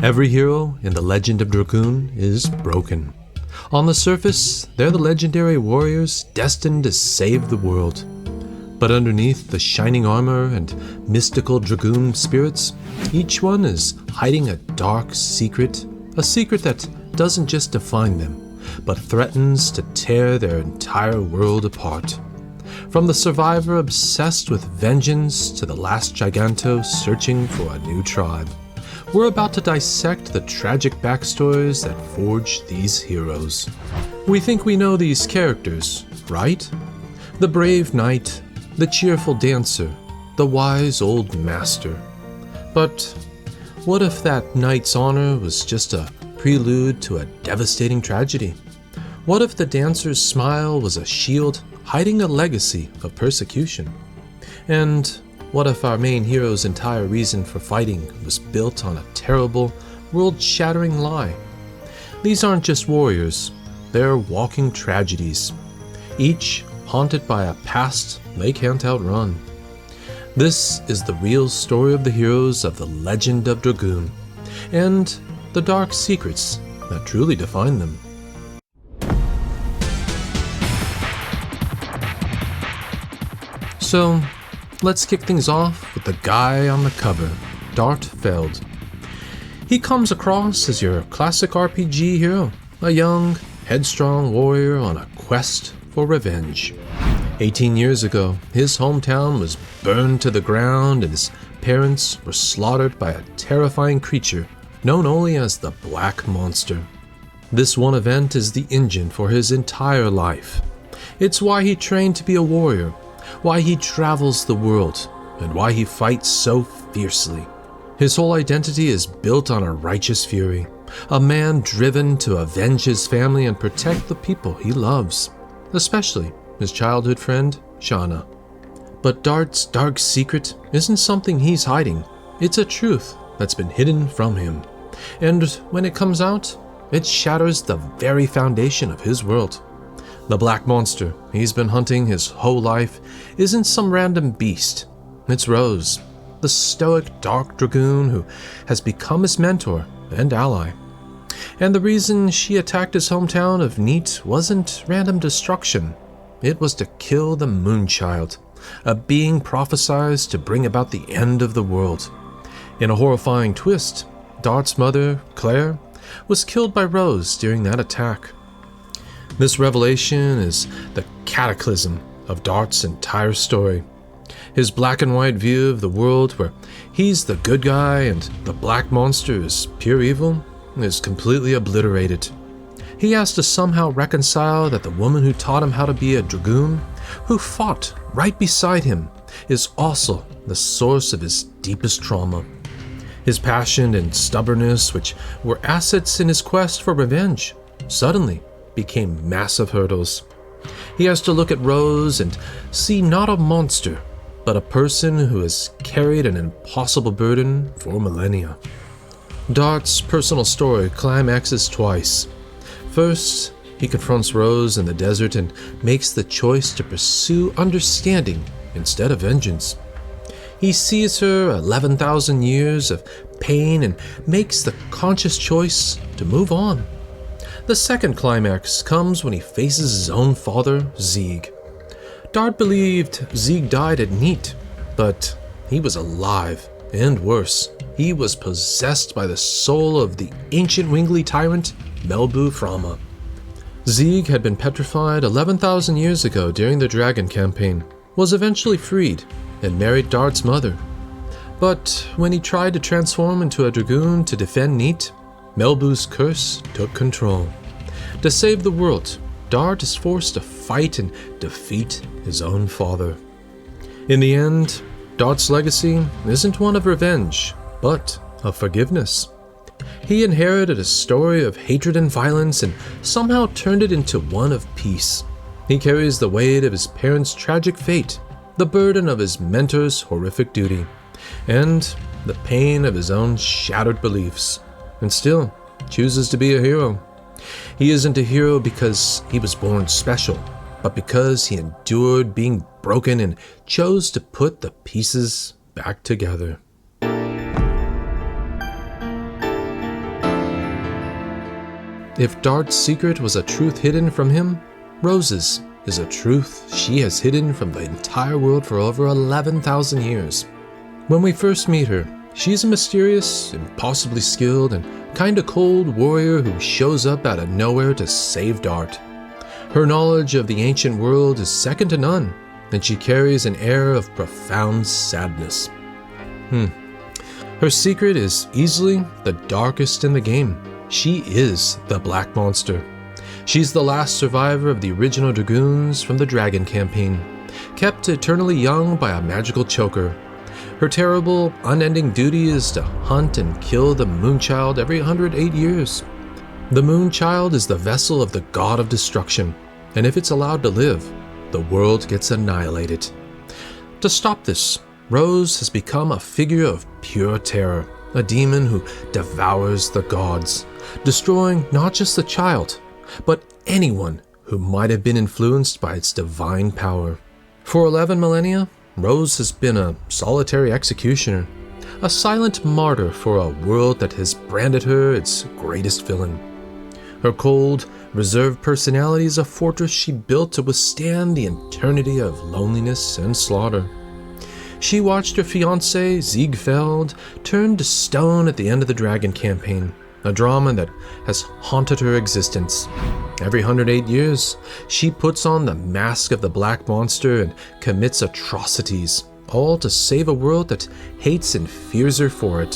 Every hero in the Legend of Dragoon is broken. On the surface, they're the legendary warriors destined to save the world. But underneath the shining armor and mystical dragoon spirits, each one is hiding a dark secret, a secret that doesn't just define them, but threatens to tear their entire world apart. From the survivor obsessed with vengeance to the last Gigantos searching for a new tribe, we're about to dissect the tragic backstories that forge these heroes. We think we know these characters, right? The brave knight, the cheerful dancer, the wise old master. But what if that knight's honor was just a prelude to a devastating tragedy? What if the dancer's smile was a shield hiding a legacy of persecution? And what if our main hero's entire reason for fighting was built on a terrible, world-shattering lie? These aren't just warriors, they're walking tragedies, each haunted by a past they can't outrun. This is the real story of the heroes of the Legend of Dragoon, and the dark secrets that truly define them. So, let's kick things off with the guy on the cover, Dart Feld. He comes across as your classic RPG hero, a young, headstrong warrior on a quest for revenge. 18 years ago, his hometown was burned to the ground and his parents were slaughtered by a terrifying creature known only as the Black Monster. This one event is the engine for his entire life. It's why he trained to be a warrior, why he travels the world, and why he fights so fiercely. His whole identity is built on a righteous fury, a man driven to avenge his family and protect the people he loves, especially his childhood friend, Shana. But Dart's dark secret isn't something he's hiding. It's a truth that's been hidden from him. And when it comes out, it shatters the very foundation of his world. The Black Monster he's been hunting his whole life isn't some random beast. It's Rose, the stoic dark dragoon who has become his mentor and ally. And the reason she attacked his hometown of Neat wasn't random destruction. It was to kill the Moonchild, a being prophesized to bring about the end of the world. In a horrifying twist, Dart's mother, Claire, was killed by Rose during that attack. This revelation is the cataclysm of Dart's entire story. His black and white view of the world where he's the good guy and the Black Monster is pure evil is completely obliterated. He has to somehow reconcile that the woman who taught him how to be a dragoon, who fought right beside him, is also the source of his deepest trauma. His passion and stubbornness, which were assets in his quest for revenge, suddenly became massive hurdles. He has to look at Rose and see not a monster, but a person who has carried an impossible burden for millennia. Dart's personal story climaxes twice. First, he confronts Rose in the desert and makes the choice to pursue understanding instead of vengeance. He sees her 11,000 years of pain and makes the conscious choice to move on. The second climax comes when he faces his own father, Zieg. Dart believed Zieg died at Neat, but he was alive, and worse, he was possessed by the soul of the ancient wingly tyrant, Melbu Frama. Zieg had been petrified 11,000 years ago during the Dragon campaign, was eventually freed, and married Dart's mother. But when he tried to transform into a dragoon to defend Neat, Melbu's curse took control. To save the world, Dart is forced to fight and defeat his own father. In the end, Dart's legacy isn't one of revenge, but of forgiveness. He inherited a story of hatred and violence and somehow turned it into one of peace. He carries the weight of his parents' tragic fate, the burden of his mentor's horrific duty, and the pain of his own shattered beliefs, and still chooses to be a hero. He isn't a hero because he was born special, but because he endured being broken and chose to put the pieces back together. If Dart's secret was a truth hidden from him, Rose's is a truth she has hidden from the entire world for over 11,000 years. When we first meet her, she's a mysterious, impossibly skilled, and kinda cold warrior who shows up out of nowhere to save Dart. Her knowledge of the ancient world is second to none, and she carries an air of profound sadness. Her secret is easily the darkest in the game. She is the Black Monster. She's the last survivor of the original Dragoons from the Dragon campaign, kept eternally young by a magical choker. Her terrible, unending duty is to hunt and kill the Moonchild every 108 years. The Moonchild is the vessel of the god of destruction, and if it's allowed to live, the world gets annihilated. To stop this, Rose has become a figure of pure terror, a demon who devours the gods, destroying not just the child, but anyone who might have been influenced by its divine power. For 11 millennia, Rose has been a solitary executioner, a silent martyr for a world that has branded her its greatest villain. Her cold, reserved personality is a fortress she built to withstand the eternity of loneliness and slaughter. She watched her fiancé, Ziegfeld, turn to stone at the end of the Dragon campaign, a drama that has haunted her existence. Every 108 years, she puts on the mask of the Black Monster and commits atrocities, all to save a world that hates and fears her for it.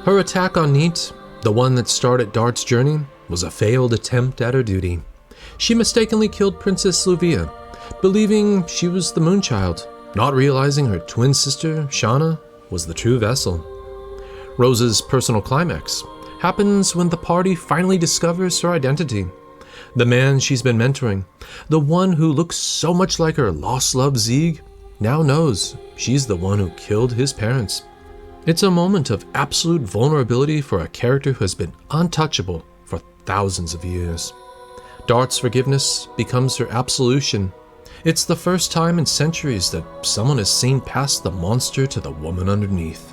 Her attack on Neat, the one that started Dart's journey, was a failed attempt at her duty. She mistakenly killed Princess Luvia, believing she was the Moonchild, not realizing her twin sister, Shana, was the true vessel. Rose's personal climax happens when the party finally discovers her identity. The man she's been mentoring, the one who looks so much like her lost love Zieg, now knows she's the one who killed his parents. It's a moment of absolute vulnerability for a character who has been untouchable for thousands of years. Dart's forgiveness becomes her absolution. It's the first time in centuries that someone has seen past the monster to the woman underneath.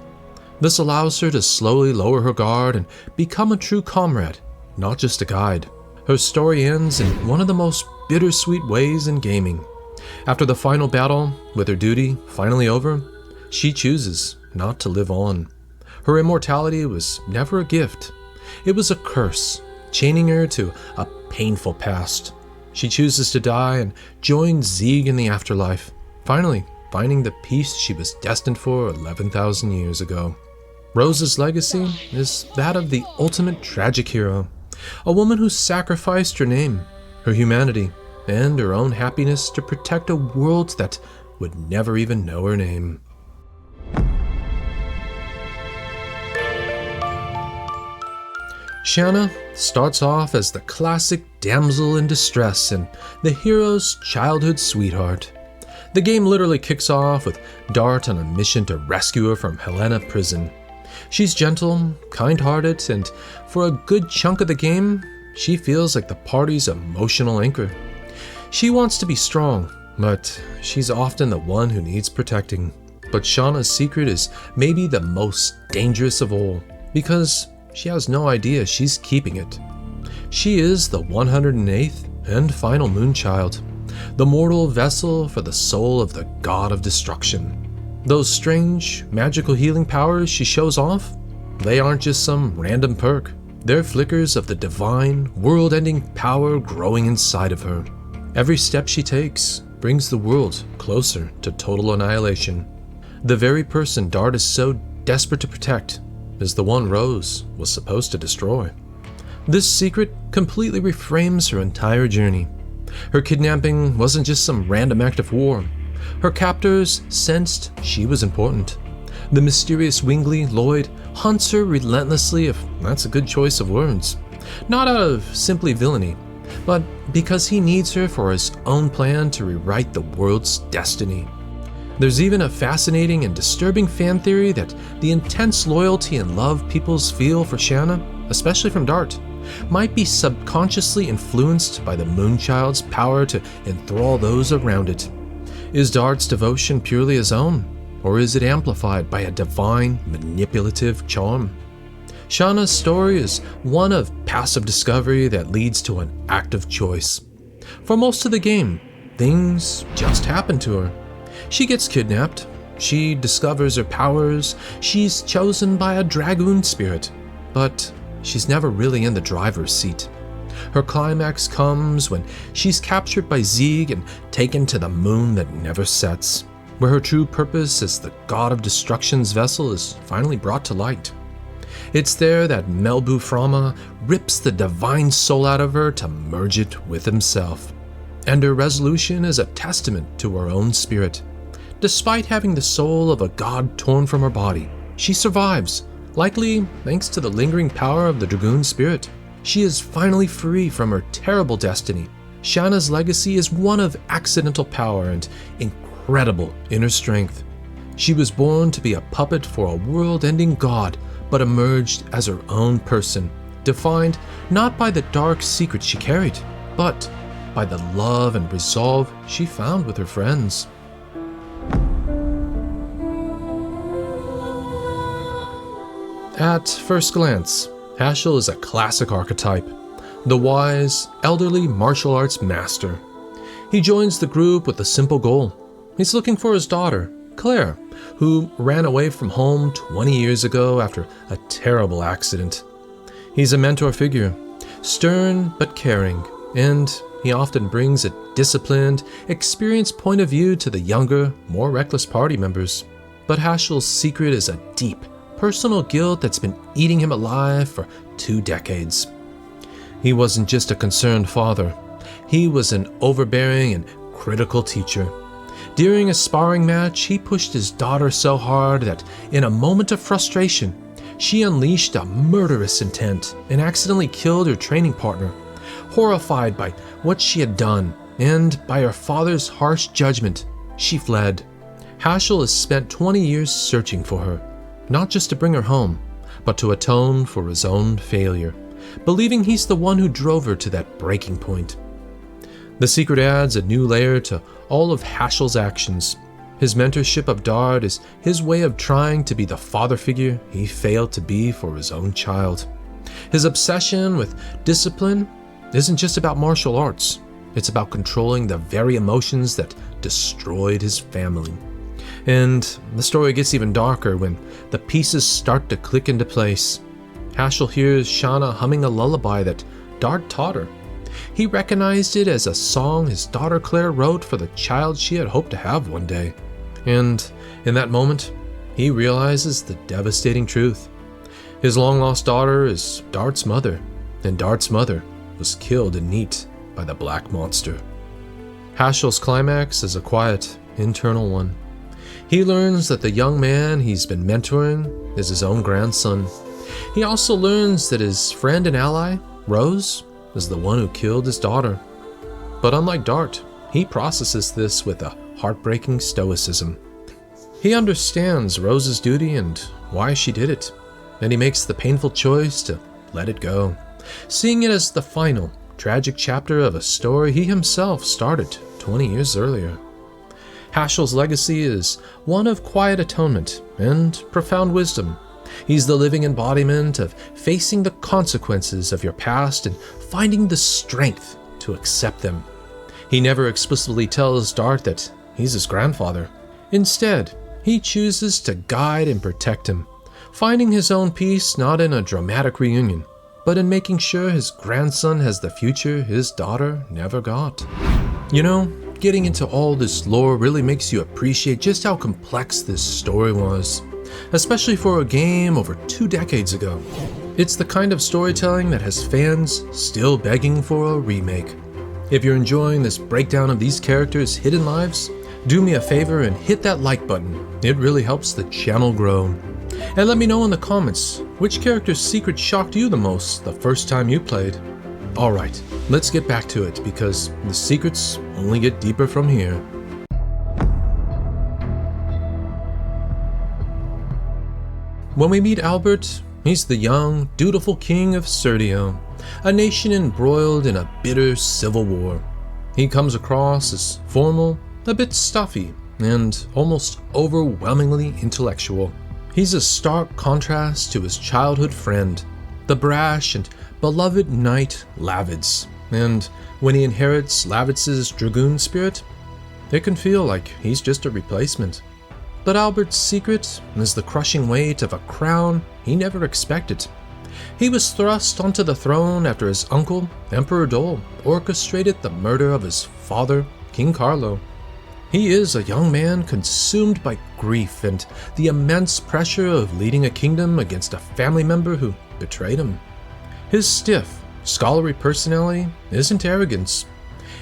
This allows her to slowly lower her guard and become a true comrade, not just a guide. Her story ends in one of the most bittersweet ways in gaming. After the final battle, with her duty finally over, she chooses not to live on. Her immortality was never a gift. It was a curse, chaining her to a painful past. She chooses to die and join Zieg in the afterlife, finally finding the peace she was destined for 11,000 years ago. Rose's legacy is that of the ultimate tragic hero, a woman who sacrificed her name, her humanity, and her own happiness to protect a world that would never even know her name. Shana starts off as the classic damsel in distress and the hero's childhood sweetheart. The game literally kicks off with Dart on a mission to rescue her from Helena prison. She's gentle, kind-hearted, and for a good chunk of the game, she feels like the party's emotional anchor. She wants to be strong, but she's often the one who needs protecting. But Shana's secret is maybe the most dangerous of all, because she has no idea she's keeping it. She is the 108th and final Moonchild, the mortal vessel for the soul of the god of destruction. Those strange, magical healing powers she shows off, they aren't just some random perk. They're flickers of the divine, world-ending power growing inside of her. Every step she takes brings the world closer to total annihilation. The very person Dart is so desperate to protect is the one Rose was supposed to destroy. This secret completely reframes her entire journey. Her kidnapping wasn't just some random act of war. Her captors sensed she was important. The mysterious Wingley, Lloyd, hunts her relentlessly, if that's a good choice of words. Not out of simply villainy, but because he needs her for his own plan to rewrite the world's destiny. There's even a fascinating and disturbing fan theory that the intense loyalty and love peoples feel for Shana, especially from Dart, might be subconsciously influenced by the Moonchild's power to enthrall those around it. Is Dart's devotion purely his own, or is it amplified by a divine, manipulative charm? Shana's story is one of passive discovery that leads to an active choice. For most of the game, things just happen to her. She gets kidnapped, she discovers her powers, she's chosen by a Dragoon spirit, but she's never really in the driver's seat. Her climax comes when she's captured by Zieg and taken to the moon that never sets, where her true purpose as the god of destruction's vessel is finally brought to light. It's there that Melbu Frama rips the divine soul out of her to merge it with himself. And her resolution is a testament to her own spirit. Despite having the soul of a god torn from her body, she survives, likely thanks to the lingering power of the Dragoon spirit. She is finally free from her terrible destiny. Shana's legacy is one of accidental power and incredible inner strength. She was born to be a puppet for a world-ending god, but emerged as her own person, defined not by the dark secrets she carried, but by the love and resolve she found with her friends. At first glance, Haschel is a classic archetype, the wise, elderly martial arts master. He joins the group with a simple goal. He's looking for his daughter, Claire, who ran away from home 20 years ago after a terrible accident. He's a mentor figure, stern but caring, and he often brings a disciplined, experienced point of view to the younger, more reckless party members. But Haschel's secret is a deep, personal guilt that's been eating him alive for 2 decades. He wasn't just a concerned father. He was an overbearing and critical teacher. During a sparring match, he pushed his daughter so hard that, in a moment of frustration, she unleashed a murderous intent and accidentally killed her training partner. Horrified by what she had done and by her father's harsh judgment, she fled. Haschel has spent 20 years searching for her, not just to bring her home, but to atone for his own failure, believing he's the one who drove her to that breaking point. The secret adds a new layer to all of Haschel's actions. His mentorship of Dard is his way of trying to be the father figure he failed to be for his own child. His obsession with discipline isn't just about martial arts. It's about controlling the very emotions that destroyed his family. And the story gets even darker when the pieces start to click into place. Haschel hears Shana humming a lullaby that Dard taught her. He recognized it as a song his daughter Claire wrote for the child she had hoped to have one day. And in that moment, he realizes the devastating truth. His long-lost daughter is Dart's mother, and Dart's mother was killed in Neat by the Black Monster. Haschel's climax is a quiet, internal one. He learns that the young man he's been mentoring is his own grandson. He also learns that his friend and ally, Rose, is the one who killed his daughter. But unlike Dart, he processes this with a heartbreaking stoicism. He understands Rose's duty and why she did it, and he makes the painful choice to let it go, seeing it as the final, tragic chapter of a story he himself started 20 years earlier. Haschel's legacy is one of quiet atonement and profound wisdom. He's the living embodiment of facing the consequences of your past and finding the strength to accept them. He never explicitly tells Dart that he's his grandfather. Instead, he chooses to guide and protect him, finding his own peace not in a dramatic reunion, but in making sure his grandson has the future his daughter never got. You know, getting into all this lore really makes you appreciate just how complex this story was, especially for a game over 2 decades ago. It's the kind of storytelling that has fans still begging for a remake. If you're enjoying this breakdown of these characters' hidden lives, do me a favor and hit that like button. It really helps the channel grow. And let me know in the comments which character's secret shocked you the most the first time you played. Alright, let's get back to it because the secrets only get deeper from here. When we meet Albert, he's the young, dutiful king of Serdio, a nation embroiled in a bitter civil war. He comes across as formal, a bit stuffy, and almost overwhelmingly intellectual. He's a stark contrast to his childhood friend, the brash and beloved knight Lavids, and when he inherits Lavids' dragoon spirit, it can feel like he's just a replacement. But Albert's secret is the crushing weight of a crown he never expected. He was thrust onto the throne after his uncle, Emperor Dole, orchestrated the murder of his father, King Carlo. He is a young man consumed by grief and the immense pressure of leading a kingdom against a family member who betrayed him. His stiff, scholarly personality isn't arrogance.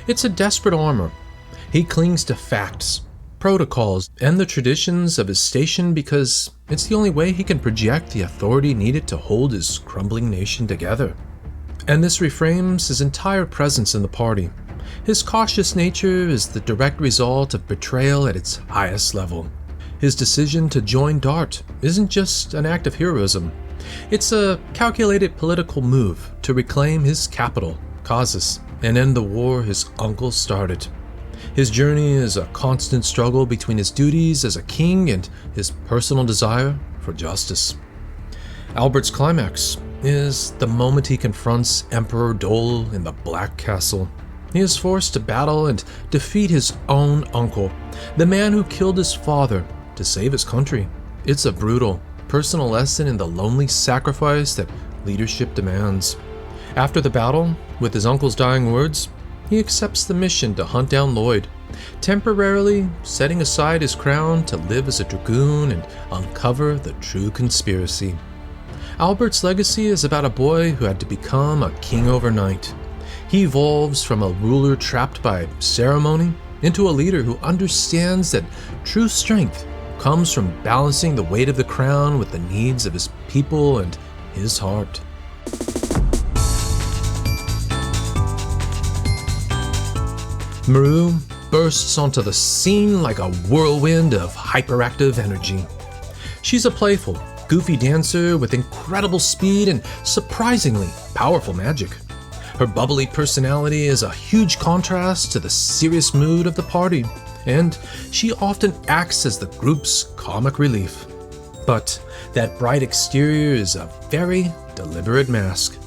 It's a desperate armor. He clings to facts, protocols, and the traditions of his station because it's the only way he can project the authority needed to hold his crumbling nation together. And this reframes his entire presence in the party. His cautious nature is the direct result of betrayal at its highest level. His decision to join Dart isn't just an act of heroism. It's a calculated political move to reclaim his capital, Casus, and end the war his uncle started. His journey is a constant struggle between his duties as a king and his personal desire for justice. Albert's climax is the moment he confronts Emperor Dole in the Black Castle. He is forced to battle and defeat his own uncle, the man who killed his father to save his country. It's a brutal, personal lesson in the lonely sacrifice that leadership demands. After the battle, with his uncle's dying words, he accepts the mission to hunt down Lloyd, temporarily setting aside his crown to live as a dragoon and uncover the true conspiracy. Albert's legacy is about a boy who had to become a king overnight. He evolves from a ruler trapped by ceremony into a leader who understands that true strength comes from balancing the weight of the crown with the needs of his people and his heart. Meru bursts onto the scene like a whirlwind of hyperactive energy. She's a playful, goofy dancer with incredible speed and surprisingly powerful magic. Her bubbly personality is a huge contrast to the serious mood of the party, and she often acts as the group's comic relief. But that bright exterior is a very deliberate mask.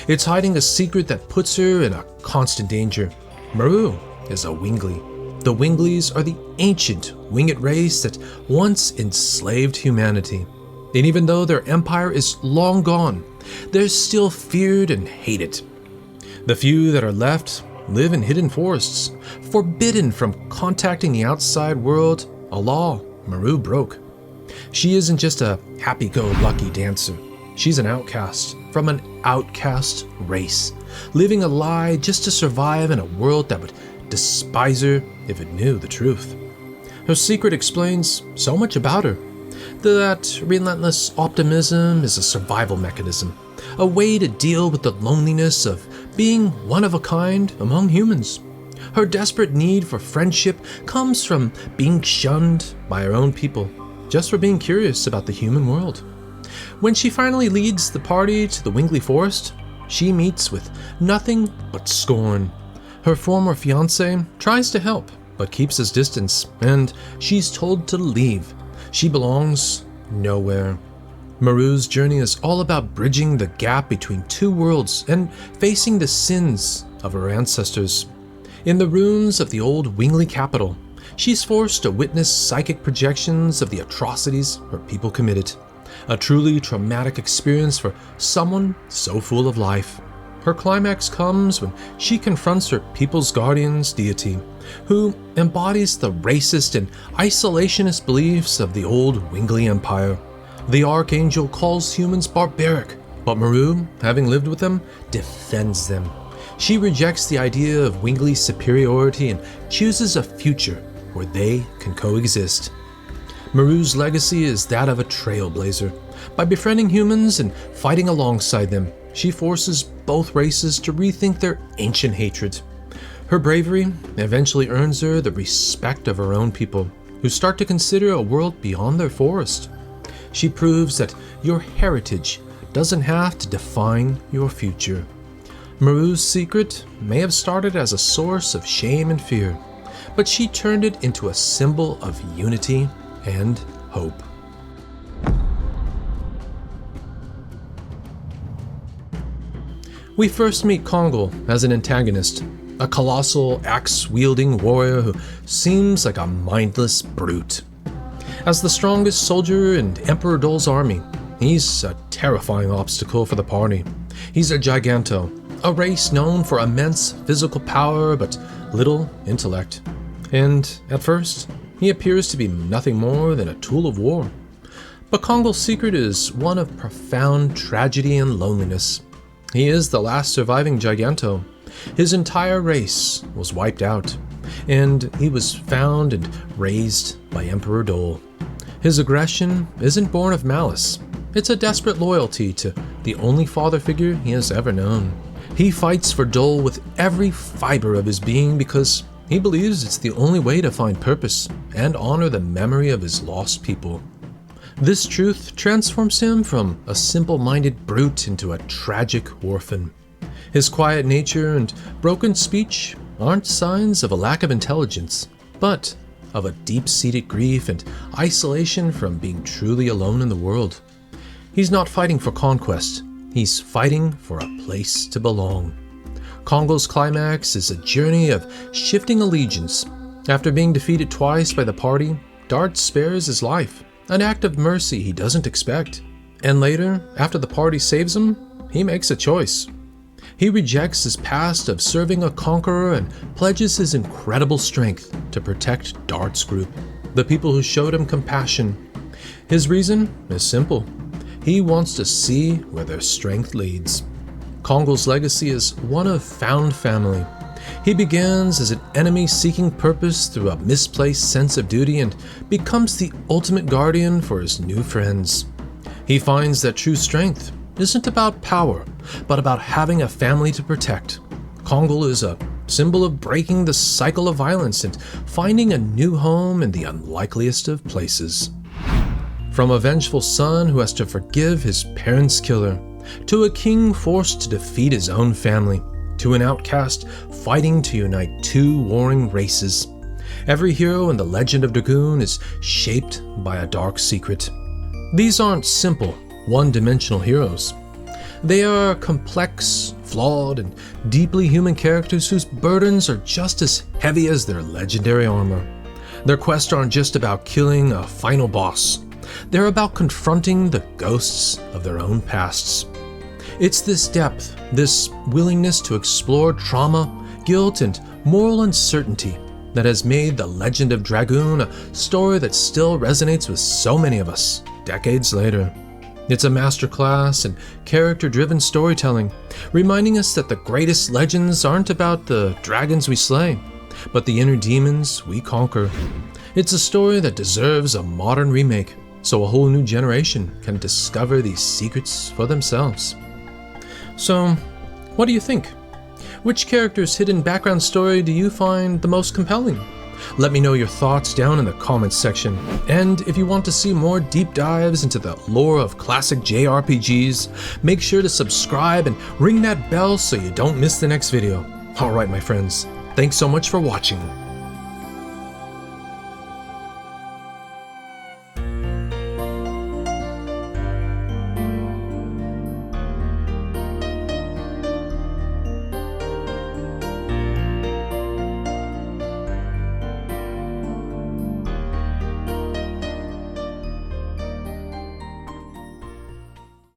It's hiding a secret that puts her in a constant danger. Meru is a Wingly. The Wingleys are the ancient winged race that once enslaved humanity. And even though their empire is long gone, they're still feared and hated. The few that are left live in hidden forests, forbidden from contacting the outside world, a law Meru broke. She isn't just a happy-go-lucky dancer. She's an outcast from an outcast race, living a lie just to survive in a world that would despise her if it knew the truth. Her secret explains so much about her. That relentless optimism is a survival mechanism, a way to deal with the loneliness of being one of a kind among humans. Her desperate need for friendship comes from being shunned by her own people, just for being curious about the human world. When she finally leads the party to the Wingly Forest, she meets with nothing but scorn. Her former fiancé tries to help, but keeps his distance, and she's told to leave. She belongs nowhere. Meru's journey is all about bridging the gap between two worlds and facing the sins of her ancestors. In the ruins of the old Wingly capital, she's forced to witness psychic projections of the atrocities her people committed. A truly traumatic experience for someone so full of life. Her climax comes when she confronts her people's guardian's deity, who embodies the racist and isolationist beliefs of the old Wingly Empire. The Archangel calls humans barbaric, but Meru, having lived with them, defends them. She rejects the idea of Wingly superiority and chooses a future where they can coexist. Meru's legacy is that of a trailblazer. By befriending humans and fighting alongside them, she forces both races to rethink their ancient hatred. Her bravery eventually earns her the respect of her own people, who start to consider a world beyond their forest. She proves that your heritage doesn't have to define your future. Meru's secret may have started as a source of shame and fear, but she turned it into a symbol of unity and hope. We first meet Kongol as an antagonist, a colossal axe-wielding warrior who seems like a mindless brute. As the strongest soldier in Emperor Dol's army, he's a terrifying obstacle for the party. He's a Giganto, a race known for immense physical power but little intellect. And at first, he appears to be nothing more than a tool of war. But Kongol's secret is one of profound tragedy and loneliness. He is the last surviving Giganto. His entire race was wiped out, and he was found and raised by Emperor Dol. His aggression isn't born of malice. It's a desperate loyalty to the only father figure he has ever known. He fights for Dol with every fiber of his being because he believes it's the only way to find purpose and honor the memory of his lost people. This truth transforms him from a simple-minded brute into a tragic orphan. His quiet nature and broken speech aren't signs of a lack of intelligence, but of a deep-seated grief and isolation from being truly alone in the world. He's not fighting for conquest, he's fighting for a place to belong. Kongol's climax is a journey of shifting allegiance. After being defeated twice by the party, Dart spares his life, an act of mercy he doesn't expect. And later, after the party saves him, he makes a choice. He rejects his past of serving a conqueror and pledges his incredible strength to protect Dart's group, the people who showed him compassion. His reason is simple. He wants to see where their strength leads. Kongol's legacy is one of found family. He begins as an enemy seeking purpose through a misplaced sense of duty and becomes the ultimate guardian for his new friends. He finds that true strength isn't about power, but about having a family to protect. Kongol is a symbol of breaking the cycle of violence and finding a new home in the unlikeliest of places. From a vengeful son who has to forgive his parents' killer, to a king forced to defeat his own family, to an outcast fighting to unite two warring races. Every hero in the Legend of Dragoon is shaped by a dark secret. These aren't simple, one-dimensional heroes. They are complex, flawed, and deeply human characters whose burdens are just as heavy as their legendary armor. Their quests aren't just about killing a final boss. They're about confronting the ghosts of their own pasts. It's this depth, this willingness to explore trauma, guilt, and moral uncertainty that has made The Legend of Dragoon a story that still resonates with so many of us, decades later. It's a masterclass in character-driven storytelling, reminding us that the greatest legends aren't about the dragons we slay, but the inner demons we conquer. It's a story that deserves a modern remake, so a whole new generation can discover these secrets for themselves. So, what do you think? Which character's hidden background story do you find the most compelling? Let me know your thoughts down in the comments section. And if you want to see more deep dives into the lore of classic JRPGs, make sure to subscribe and ring that bell so you don't miss the next video. Alright my friends, thanks so much for watching.